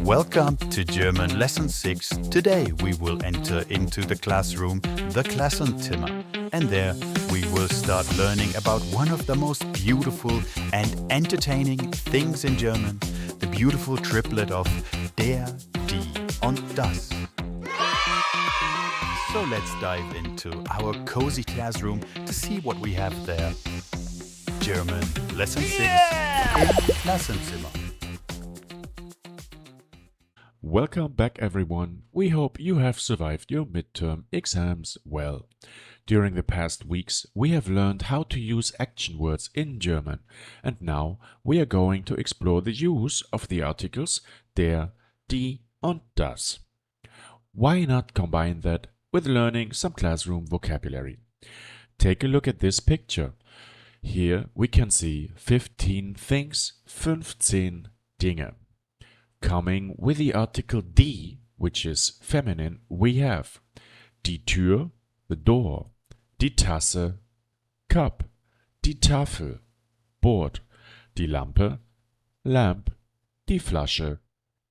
Welcome to German Lesson 6. Today we will enter into the classroom, the Klassenzimmer. And there we will start learning about one of the most beautiful and entertaining things in German, the beautiful triplet of der, die und das. So let's dive into our cozy classroom to see what we have there. German Lesson 6 im Klassenzimmer. Welcome back everyone. We hope you have survived your midterm exams well. During the past weeks, we have learned how to use action words in German, and now we are going to explore the use of the articles der, die und das. Why not combine that with learning some classroom vocabulary? Take a look at this picture. Here we can see 15 things, 15 Dinge. Coming with the article die, which is feminine, we have die Tür, the door, die Tasse, cup, die Tafel, board, die Lampe, lamp, die Flasche,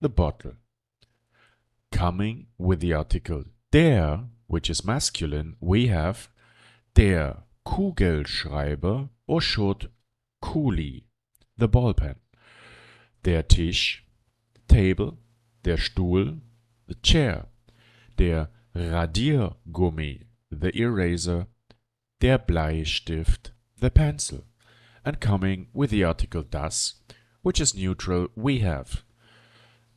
the bottle. Coming with the article der, which is masculine, we have der Kugelschreiber or short Kuli, the ball pen, der Tisch, table, der Stuhl, the chair, der Radiergummi, the eraser, der Bleistift, the pencil. And coming with the article das, which is neutral, we have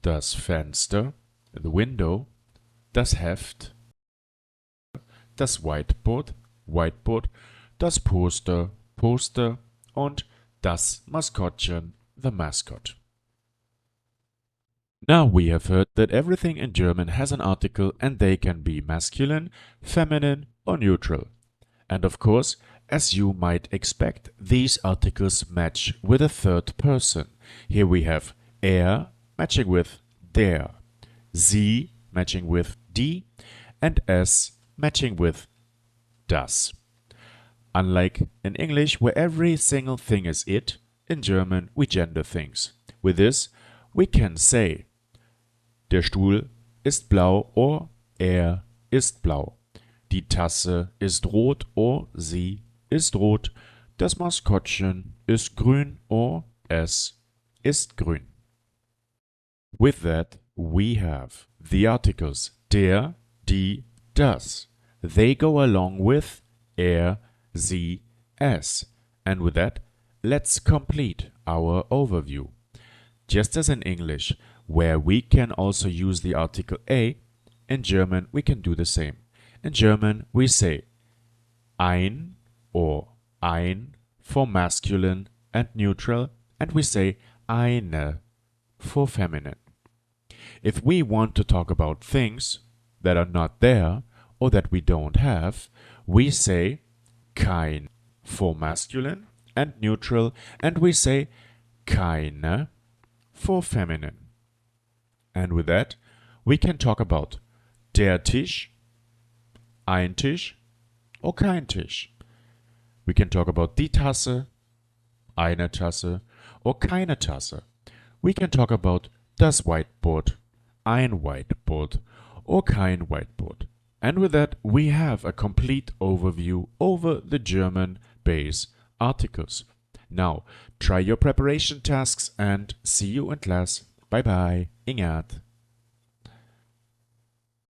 das Fenster, the window, das Heft, das Whiteboard, whiteboard, das Poster, poster und das Maskottchen, the mascot. Now we have heard that everything in German has an article and they can be masculine, feminine or neutral. And of course, as you might expect, these articles match with a third person. Here we have er matching with der, sie matching with die, and es matching with das. Unlike in English, where every single thing is it, in German we gender things. With this, we can say der Stuhl ist blau or er ist blau. Die Tasse ist rot or sie ist rot. Das Maskottchen ist grün or es ist grün. With that, we have the articles der, die, das. They go along with er, sie, es. And with that, let's complete our overview. Just as in English, where we can also use the article a, in German we can do the same. In German we say ein or ein for masculine and neutral, and we say eine for feminine. If we want to talk about things that are not there or that we don't have, we say kein for masculine and neutral, and we say keine for feminine. And with that, we can talk about der Tisch, ein Tisch, or kein Tisch. We can talk about die Tasse, eine Tasse, or keine Tasse. We can talk about das Whiteboard, ein Whiteboard, or kein Whiteboard. And with that, we have a complete overview over the German base articles. Now, try your preparation tasks and see you in class. Bye bye, Ingat.